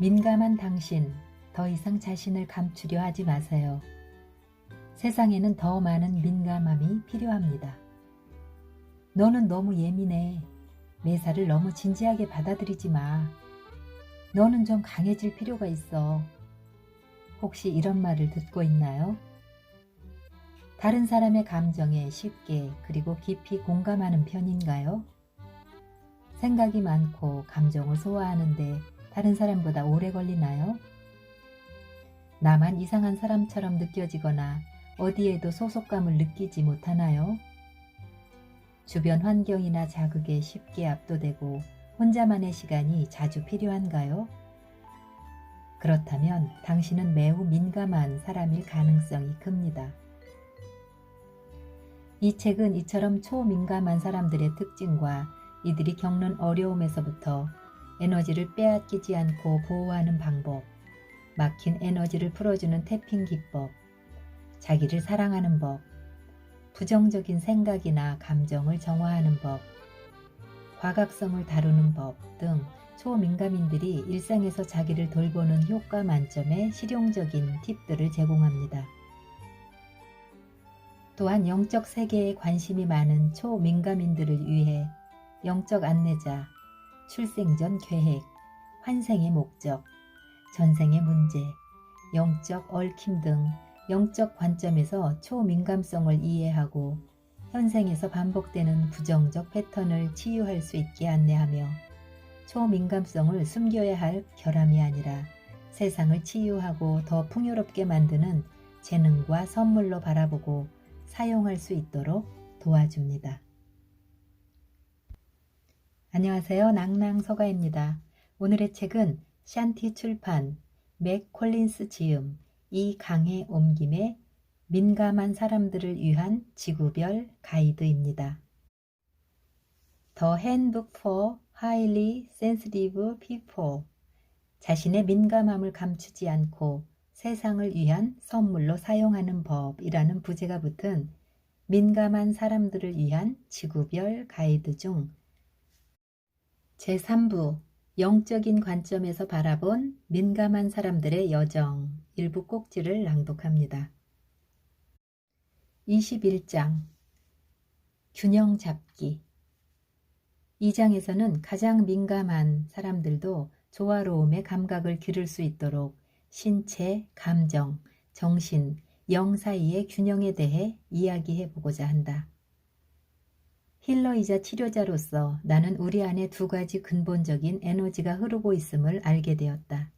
민감한 당신, 더 이상 자신을 감추려 하지 마세요. 세상에는 더 많은 민감함이 필요합니다. 너는 너무 예민해. 매사를 너무 진지하게 받아들이지 마. 너는 좀 강해질 필요가 있어. 혹시 이런 말을 듣고 있나요? 다른 사람의 감정에 쉽게 그리고 깊이 공감하는 편인가요? 생각이 많고 감정을 소화하는데 다른 사람보다 오래 걸리나요? 나만 이상한 사람처럼 느껴지거나 어디에도 소속감을 느끼지 못하나요? 주변 환경이나 자극에 쉽게 압도되고 혼자만의 시간이 자주 필요한가요? 그렇다면 당신은 매우 민감한 사람일 가능성이 큽니다. 이 책은 이처럼 초민감한 사람들의 특징과 이들이 겪는 어려움에서부터 에너지를 빼앗기지 않고 보호하는 방법, 막힌 에너지를 풀어주는 태핑 기법, 자기를 사랑하는 법, 부정적인 생각이나 감정을 정화하는 법, 과각성을 다루는 법 등 초민감인들이 일상에서 자기를 돌보는 효과 만점의 실용적인 팁들을 제공합니다. 또한 영적 세계에 관심이 많은 초민감인들을 위해 영적 안내자, 출생 전 계획, 환생의 목적, 전생의 문제, 영적 얽힘 등 영적 관점에서 초민감성을 이해하고 현생에서 반복되는 부정적 패턴을 치유할 수 있게 안내하며 초민감성을 숨겨야 할 결함이 아니라 세상을 치유하고 더 풍요롭게 만드는 재능과 선물로 바라보고 사용할 수 있도록 도와줍니다. 안녕하세요. 낭낭서가입니다. 오늘의 책은 샨티 출판, 맥 콜린스 지음, 이강의 옮김의 민감한 사람들을 위한 지구별 가이드입니다. The Handbook for Highly Sensitive People, 자신의 민감함을 감추지 않고 세상을 위한 선물로 사용하는 법이라는 부제가 붙은 민감한 사람들을 위한 지구별 가이드 중 제3부 영적인 관점에서 바라본 민감한 사람들의 여정 일부 꼭지를 낭독합니다. 21장 균형 잡기. 이 장에서는 가장 민감한 사람들도 조화로움의 감각을 기를 수 있도록 신체, 감정, 정신, 영 사이의 균형에 대해 이야기해보고자 한다. 힐러이자 치료자로서 나는 우리 안에 두 가지 근본적인 에너지가 흐르고 있음을 알게 되었다.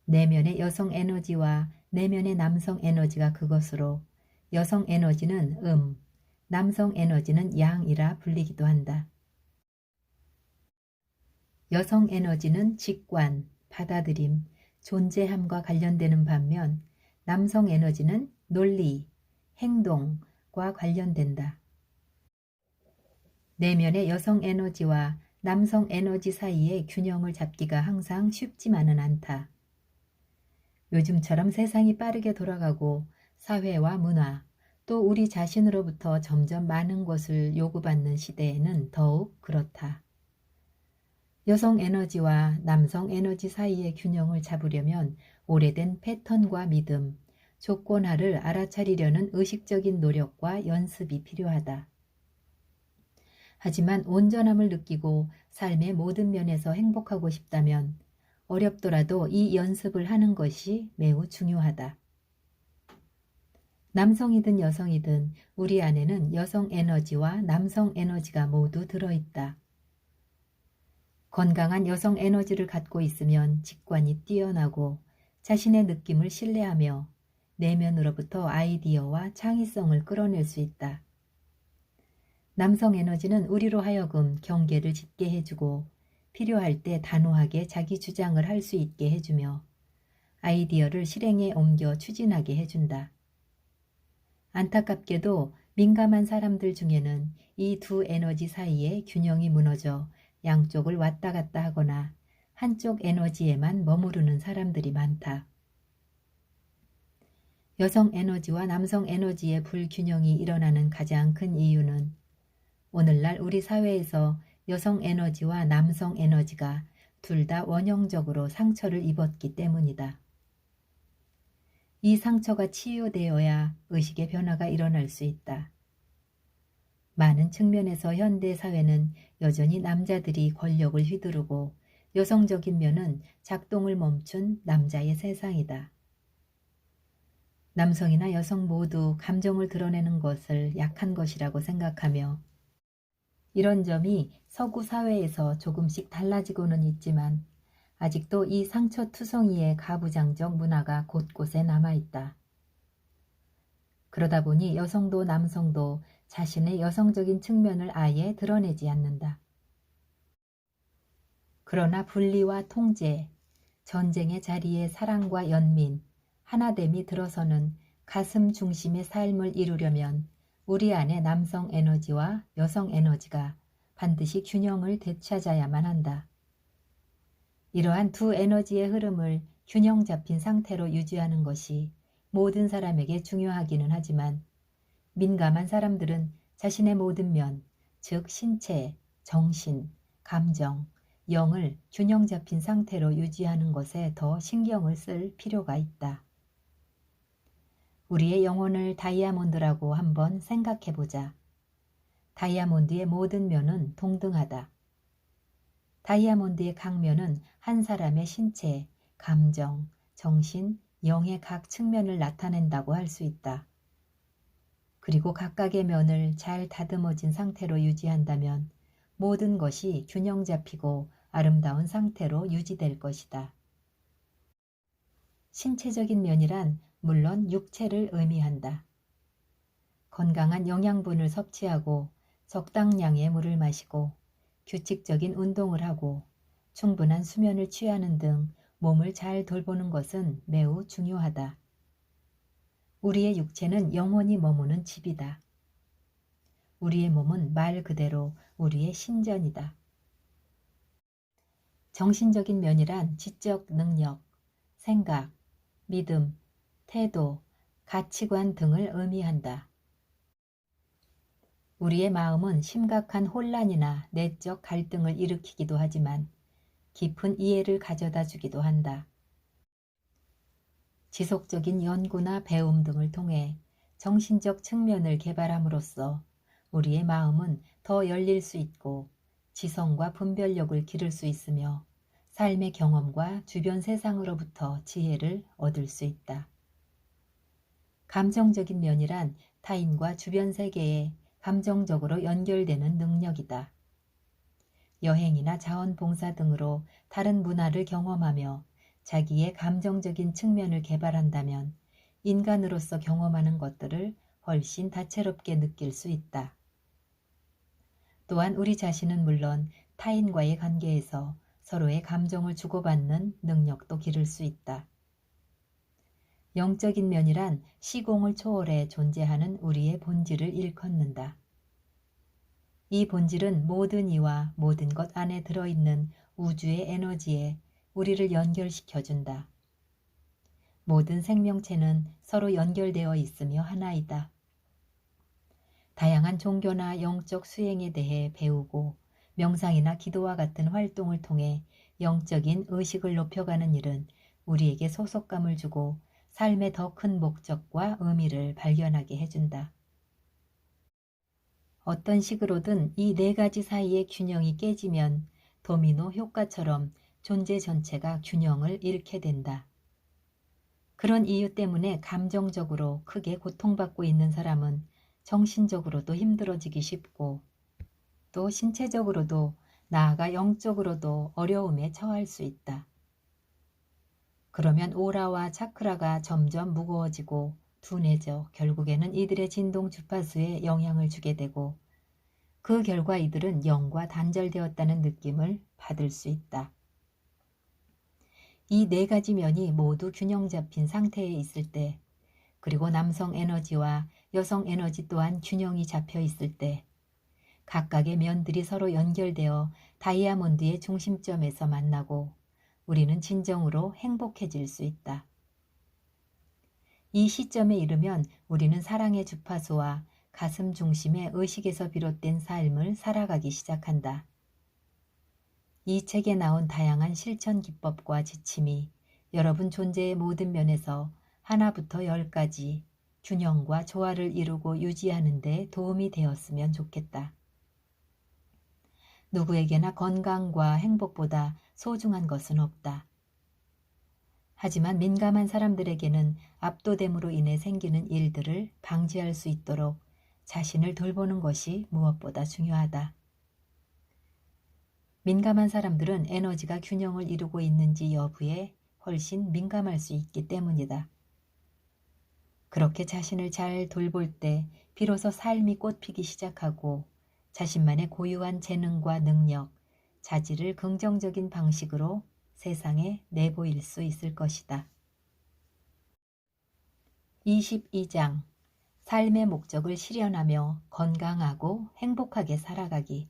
내면의 여성 에너지와 내면의 남성 에너지가 그것으로 여성 에너지는 남성 에너지는 양이라 불리기도 한다. 여성 에너지는 직관, 받아들임, 존재함과 관련되는 반면 남성 에너지는 논리, 행동과 관련된다. 내면의 여성 에너지와 남성 에너지 사이의 균형을 잡기가 항상 쉽지만은 않다. 요즘처럼 세상이 빠르게 돌아가고 사회와 문화, 또 우리 자신으로부터 점점 많은 것을 요구받는 시대에는 더욱 그렇다. 여성 에너지와 남성 에너지 사이의 균형을 잡으려면 오래된 패턴과 믿음, 조건화를 알아차리려는 의식적인 노력과 연습이 필요하다. 하지만 온전함을 느끼고 삶의 모든 면에서 행복하고 싶다면 어렵더라도 이 연습을 하는 것이 매우 중요하다. 남성이든 여성이든 우리 안에는 여성 에너지와 남성 에너지가 모두 들어있다. 건강한 여성 에너지를 갖고 있으면 직관이 뛰어나고 자신의 느낌을 신뢰하며 내면으로부터 아이디어와 창의성을 끌어낼 수 있다. 남성 에너지는 우리로 하여금 경계를 짙게 해주고 필요할 때 단호하게 자기 주장을 할 수 있게 해주며 아이디어를 실행에 옮겨 추진하게 해준다. 안타깝게도 민감한 사람들 중에는 이 두 에너지 사이의 균형이 무너져 양쪽을 왔다 갔다 하거나 한쪽 에너지에만 머무르는 사람들이 많다. 여성 에너지와 남성 에너지의 불균형이 일어나는 가장 큰 이유는 오늘날 우리 사회에서 여성 에너지와 남성 에너지가 둘 다 원형적으로 상처를 입었기 때문이다. 이 상처가 치유되어야 의식의 변화가 일어날 수 있다. 많은 측면에서 현대 사회는 여전히 남자들이 권력을 휘두르고 여성적인 면은 작동을 멈춘 남자의 세상이다. 남성이나 여성 모두 감정을 드러내는 것을 약한 것이라고 생각하며 이런 점이 서구 사회에서 조금씩 달라지고는 있지만 아직도 이 상처투성이의 가부장적 문화가 곳곳에 남아있다. 그러다 보니 여성도 남성도 자신의 여성적인 측면을 아예 드러내지 않는다. 그러나 분리와 통제, 전쟁의 자리에 사랑과 연민, 하나됨이 들어서는 가슴 중심의 삶을 이루려면 우리 안에 남성 에너지와 여성 에너지가 반드시 균형을 되찾아야만 한다. 이러한 두 에너지의 흐름을 균형 잡힌 상태로 유지하는 것이 모든 사람에게 중요하기는 하지만 민감한 사람들은 자신의 모든 면, 즉 신체, 정신, 감정, 영을 균형 잡힌 상태로 유지하는 것에 더 신경을 쓸 필요가 있다. 우리의 영혼을 다이아몬드라고 한번 생각해보자. 다이아몬드의 모든 면은 동등하다. 다이아몬드의 각면은 한 사람의 신체, 감정, 정신, 영의 각 측면을 나타낸다고 할 수 있다. 그리고 각각의 면을 잘 다듬어진 상태로 유지한다면 모든 것이 균형 잡히고 아름다운 상태로 유지될 것이다. 신체적인 면이란 물론 육체를 의미한다. 건강한 영양분을 섭취하고 적당량의 물을 마시고 규칙적인 운동을 하고 충분한 수면을 취하는 등 몸을 잘 돌보는 것은 매우 중요하다. 우리의 육체는 영혼이 머무는 집이다. 우리의 몸은 말 그대로 우리의 신전이다. 정신적인 면이란 지적 능력, 생각, 믿음, 태도, 가치관 등을 의미한다. 우리의 마음은 심각한 혼란이나 내적 갈등을 일으키기도 하지만 깊은 이해를 가져다 주기도 한다. 지속적인 연구나 배움 등을 통해 정신적 측면을 개발함으로써 우리의 마음은 더 열릴 수 있고 지성과 분별력을 기를 수 있으며 삶의 경험과 주변 세상으로부터 지혜를 얻을 수 있다. 감정적인 면이란 타인과 주변 세계에 감정적으로 연결되는 능력이다. 여행이나 자원봉사 등으로 다른 문화를 경험하며 자기의 감정적인 측면을 개발한다면 인간으로서 경험하는 것들을 훨씬 다채롭게 느낄 수 있다. 또한 우리 자신은 물론 타인과의 관계에서 서로의 감정을 주고받는 능력도 기를 수 있다. 영적인 면이란 시공을 초월해 존재하는 우리의 본질을 일컫는다. 이 본질은 모든 이와 모든 것 안에 들어있는 우주의 에너지에 우리를 연결시켜준다. 모든 생명체는 서로 연결되어 있으며 하나이다. 다양한 종교나 영적 수행에 대해 배우고 명상이나 기도와 같은 활동을 통해 영적인 의식을 높여가는 일은 우리에게 소속감을 주고 삶의 더 큰 목적과 의미를 발견하게 해준다. 어떤 식으로든 이 네 가지 사이의 균형이 깨지면 도미노 효과처럼 존재 전체가 균형을 잃게 된다. 그런 이유 때문에 감정적으로 크게 고통받고 있는 사람은 정신적으로도 힘들어지기 쉽고 또 신체적으로도 나아가 영적으로도 어려움에 처할 수 있다. 그러면 오라와 차크라가 점점 무거워지고 둔해져 결국에는 이들의 진동 주파수에 영향을 주게 되고 그 결과 이들은 영과 단절되었다는 느낌을 받을 수 있다. 이 네 가지 면이 모두 균형 잡힌 상태에 있을 때 그리고 남성 에너지와 여성 에너지 또한 균형이 잡혀 있을 때 각각의 면들이 서로 연결되어 다이아몬드의 중심점에서 만나고 우리는 진정으로 행복해질 수 있다. 이 시점에 이르면 우리는 사랑의 주파수와 가슴 중심의 의식에서 비롯된 삶을 살아가기 시작한다. 이 책에 나온 다양한 실천 기법과 지침이 여러분 존재의 모든 면에서 하나부터 열까지 균형과 조화를 이루고 유지하는 데 도움이 되었으면 좋겠다. 누구에게나 건강과 행복보다 소중한 것은 없다. 하지만 민감한 사람들에게는 압도됨으로 인해 생기는 일들을 방지할 수 있도록 자신을 돌보는 것이 무엇보다 중요하다. 민감한 사람들은 에너지가 균형을 이루고 있는지 여부에 훨씬 민감할 수 있기 때문이다. 그렇게 자신을 잘 돌볼 때 비로소 삶이 꽃피기 시작하고 자신만의 고유한 재능과 능력, 자질을 긍정적인 방식으로 세상에 내보일 수 있을 것이다. 22장 삶의 목적을 실현하며 건강하고 행복하게 살아가기.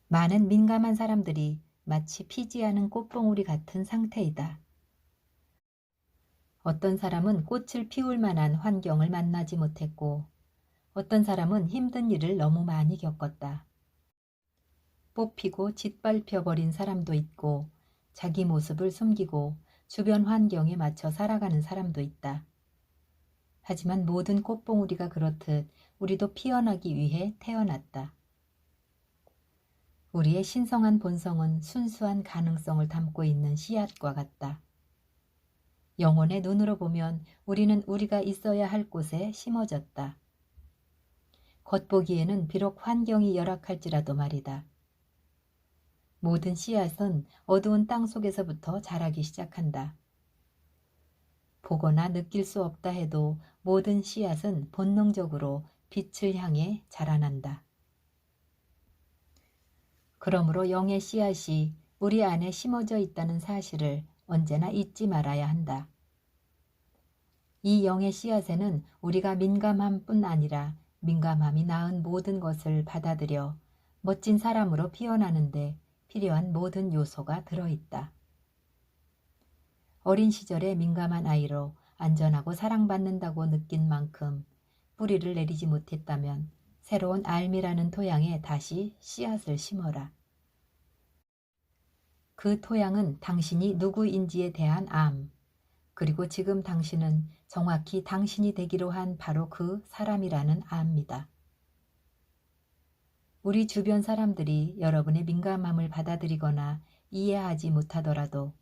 많은 민감한 사람들이 마치 피지 않은 꽃봉오리 같은 상태이다. 어떤 사람은 꽃을 피울 만한 환경을 만나지 못했고 어떤 사람은 힘든 일을 너무 많이 겪었다. 뽑히고 짓밟혀버린 사람도 있고 자기 모습을 숨기고 주변 환경에 맞춰 살아가는 사람도 있다. 하지만 모든 꽃봉오리가 그렇듯 우리도 피어나기 위해 태어났다. 우리의 신성한 본성은 순수한 가능성을 담고 있는 씨앗과 같다. 영혼의 눈으로 보면 우리는 우리가 있어야 할 곳에 심어졌다. 겉보기에는 비록 환경이 열악할지라도 말이다. 모든 씨앗은 어두운 땅 속에서부터 자라기 시작한다. 보거나 느낄 수 없다 해도 모든 씨앗은 본능적으로 빛을 향해 자라난다. 그러므로 영의 씨앗이 우리 안에 심어져 있다는 사실을 언제나 잊지 말아야 한다. 이 영의 씨앗에는 우리가 민감함뿐 아니라 민감함이 낳은 모든 것을 받아들여 멋진 사람으로 피어나는데 필요한 모든 요소가 들어있다. 어린 시절에 민감한 아이로 안전하고 사랑받는다고 느낀 만큼 뿌리를 내리지 못했다면 새로운 알미라는 토양에 다시 씨앗을 심어라. 그 토양은 당신이 누구인지에 대한 암, 그리고 지금 당신은 정확히 당신이 되기로 한 바로 그 사람이라는 암입니다. 우리 주변 사람들이 여러분의 민감함을 받아들이거나 이해하지 못하더라도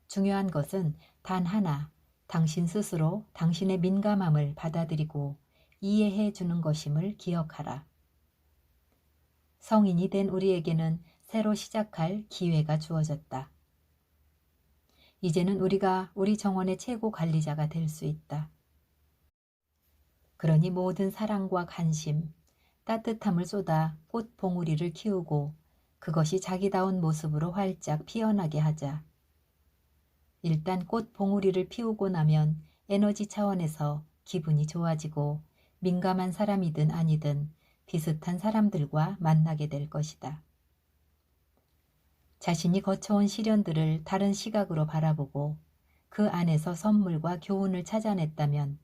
중요한 것은 단 하나, 당신 스스로 당신의 민감함을 받아들이고 이해해 주는 것임을 기억하라. 성인이 된 우리에게는 새로 시작할 기회가 주어졌다. 이제는 우리가 우리 정원의 최고 관리자가 될 수 있다. 그러니 모든 사랑과 관심, 따뜻함을 쏟아 꽃 봉우리를 키우고 그것이 자기다운 모습으로 활짝 피어나게 하자. 일단 꽃 봉우리를 피우고 나면 에너지 차원에서 기분이 좋아지고 민감한 사람이든 아니든 비슷한 사람들과 만나게 될 것이다. 자신이 거쳐온 시련들을 다른 시각으로 바라보고 그 안에서 선물과 교훈을 찾아냈다면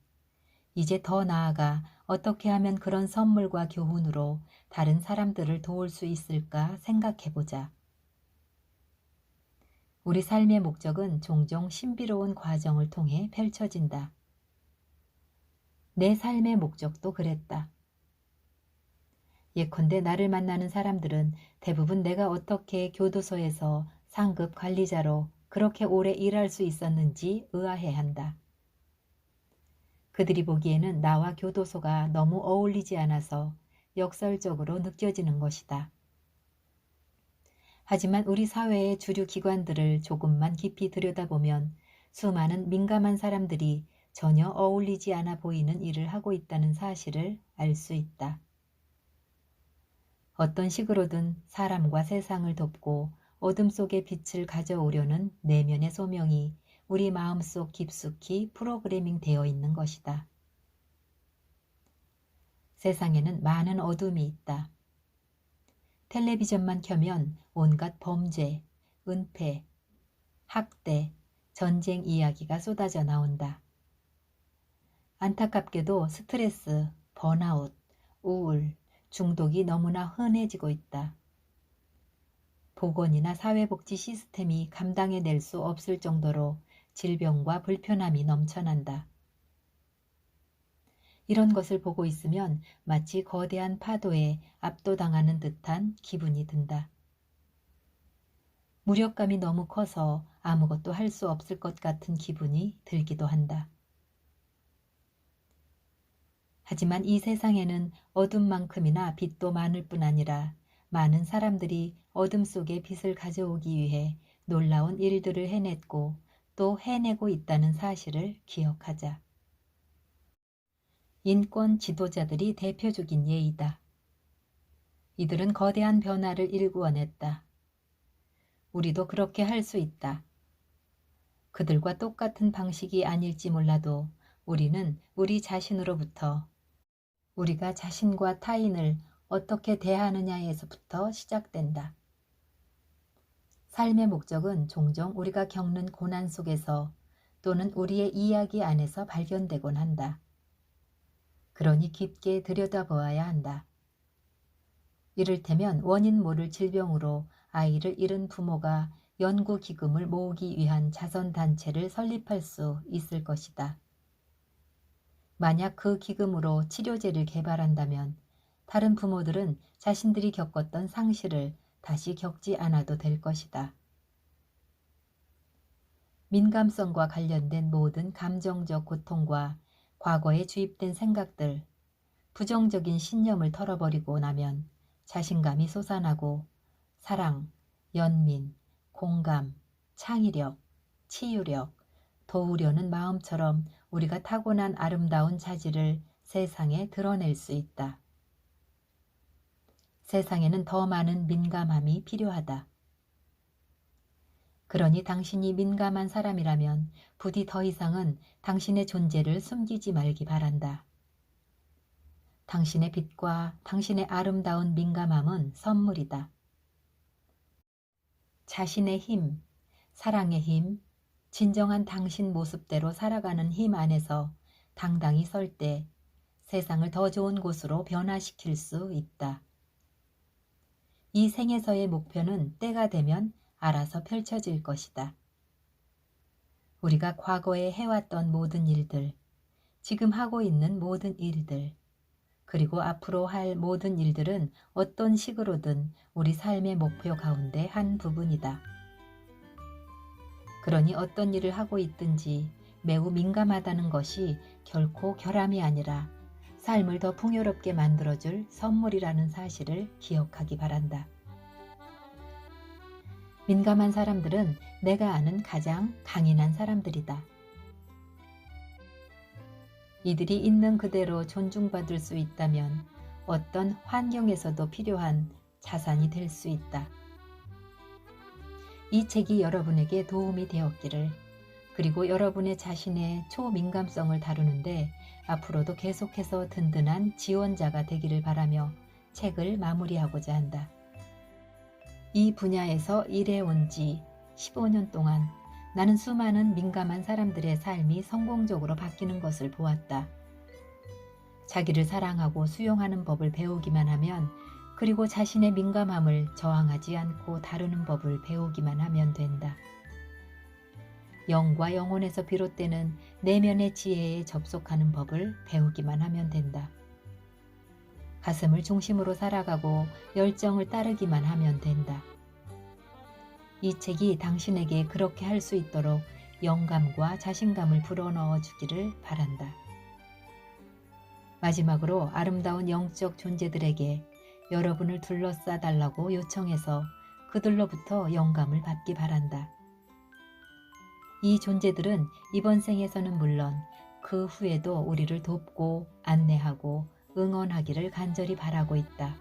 이제 더 나아가 어떻게 하면 그런 선물과 교훈으로 다른 사람들을 도울 수 있을까 생각해보자. 우리 삶의 목적은 종종 신비로운 과정을 통해 펼쳐진다. 내 삶의 목적도 그랬다. 예컨대 나를 만나는 사람들은 대부분 내가 어떻게 교도소에서 상급 관리자로 그렇게 오래 일할 수 있었는지 의아해한다. 그들이 보기에는 나와 교도소가 너무 어울리지 않아서 역설적으로 느껴지는 것이다. 하지만 우리 사회의 주류 기관들을 조금만 깊이 들여다보면 수많은 민감한 사람들이 전혀 어울리지 않아 보이는 일을 하고 있다는 사실을 알 수 있다. 어떤 식으로든 사람과 세상을 돕고 어둠 속에 빛을 가져오려는 내면의 소명이 우리 마음속 깊숙이 프로그래밍 되어 있는 것이다. 세상에는 많은 어둠이 있다. 텔레비전만 켜면 온갖 범죄, 은폐, 학대, 전쟁 이야기가 쏟아져 나온다. 안타깝게도 스트레스, 번아웃, 우울, 중독이 너무나 흔해지고 있다. 보건이나 사회복지 시스템이 감당해낼 수 없을 정도로 질병과 불편함이 넘쳐난다. 이런 것을 보고 있으면 마치 거대한 파도에 압도당하는 듯한 기분이 든다. 무력감이 너무 커서 아무것도 할 수 없을 것 같은 기분이 들기도 한다. 하지만 이 세상에는 어둠만큼이나 빛도 많을 뿐 아니라 많은 사람들이 어둠 속에 빛을 가져오기 위해 놀라운 일들을 해냈고 또 해내고 있다는 사실을 기억하자. 인권 지도자들이 대표적인 예이다. 이들은 거대한 변화를 일구어냈다. 우리도 그렇게 할 수 있다. 그들과 똑같은 방식이 아닐지 몰라도 우리는 우리 자신으로부터 우리가 자신과 타인을 어떻게 대하느냐에서부터 시작된다. 삶의 목적은 종종 우리가 겪는 고난 속에서 또는 우리의 이야기 안에서 발견되곤 한다. 그러니 깊게 들여다보아야 한다. 이를테면 원인 모를 질병으로 아이를 잃은 부모가 연구기금을 모으기 위한 자선단체를 설립할 수 있을 것이다. 만약 그 기금으로 치료제를 개발한다면 다른 부모들은 자신들이 겪었던 상실을 다시 겪지 않아도 될 것이다. 민감성과 관련된 모든 감정적 고통과 과거에 주입된 생각들, 부정적인 신념을 털어버리고 나면 자신감이 솟아나고 사랑, 연민, 공감, 창의력, 치유력, 도우려는 마음처럼 우리가 타고난 아름다운 자질을 세상에 드러낼 수 있다. 세상에는 더 많은 민감함이 필요하다. 그러니 당신이 민감한 사람이라면 부디 더 이상은 당신의 존재를 숨기지 말기 바란다. 당신의 빛과 당신의 아름다운 민감함은 선물이다. 자신의 힘, 사랑의 힘, 진정한 당신 모습대로 살아가는 힘 안에서 당당히 설 때 세상을 더 좋은 곳으로 변화시킬 수 있다. 이 생에서의 목표는 때가 되면 알아서 펼쳐질 것이다. 우리가 과거에 해왔던 모든 일들, 지금 하고 있는 모든 일들, 그리고 앞으로 할 모든 일들은 어떤 식으로든 우리 삶의 목표 가운데 한 부분이다. 그러니 어떤 일을 하고 있든지 매우 민감하다는 것이 결코 결함이 아니라 삶을 더 풍요롭게 만들어줄 선물이라는 사실을 기억하기 바란다. 민감한 사람들은 내가 아는 가장 강인한 사람들이다. 이들이 있는 그대로 존중받을 수 있다면 어떤 환경에서도 필요한 자산이 될 수 있다. 이 책이 여러분에게 도움이 되었기를, 그리고 여러분의 자신의 초민감성을 다루는데 앞으로도 계속해서 든든한 지원자가 되기를 바라며 책을 마무리하고자 한다. 이 분야에서 일해온 지 15년 동안 나는 수많은 민감한 사람들의 삶이 성공적으로 바뀌는 것을 보았다. 자기를 사랑하고 수용하는 법을 배우기만 하면, 그리고 자신의 민감함을 저항하지 않고 다루는 법을 배우기만 하면 된다. 영과 영혼에서 비롯되는 내면의 지혜에 접속하는 법을 배우기만 하면 된다. 가슴을 중심으로 살아가고 열정을 따르기만 하면 된다. 이 책이 당신에게 그렇게 할 수 있도록 영감과 자신감을 불어넣어 주기를 바란다. 마지막으로 아름다운 영적 존재들에게 여러분을 둘러싸달라고 요청해서 그들로부터 영감을 받기 바란다. 이 존재들은 이번 생에서는 물론 그 후에도 우리를 돕고 안내하고 응원하기를 간절히 바라고 있다.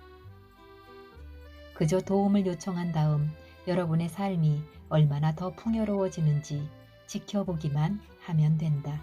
그저 도움을 요청한 다음 여러분의 삶이 얼마나 더 풍요로워지는지 지켜보기만 하면 된다.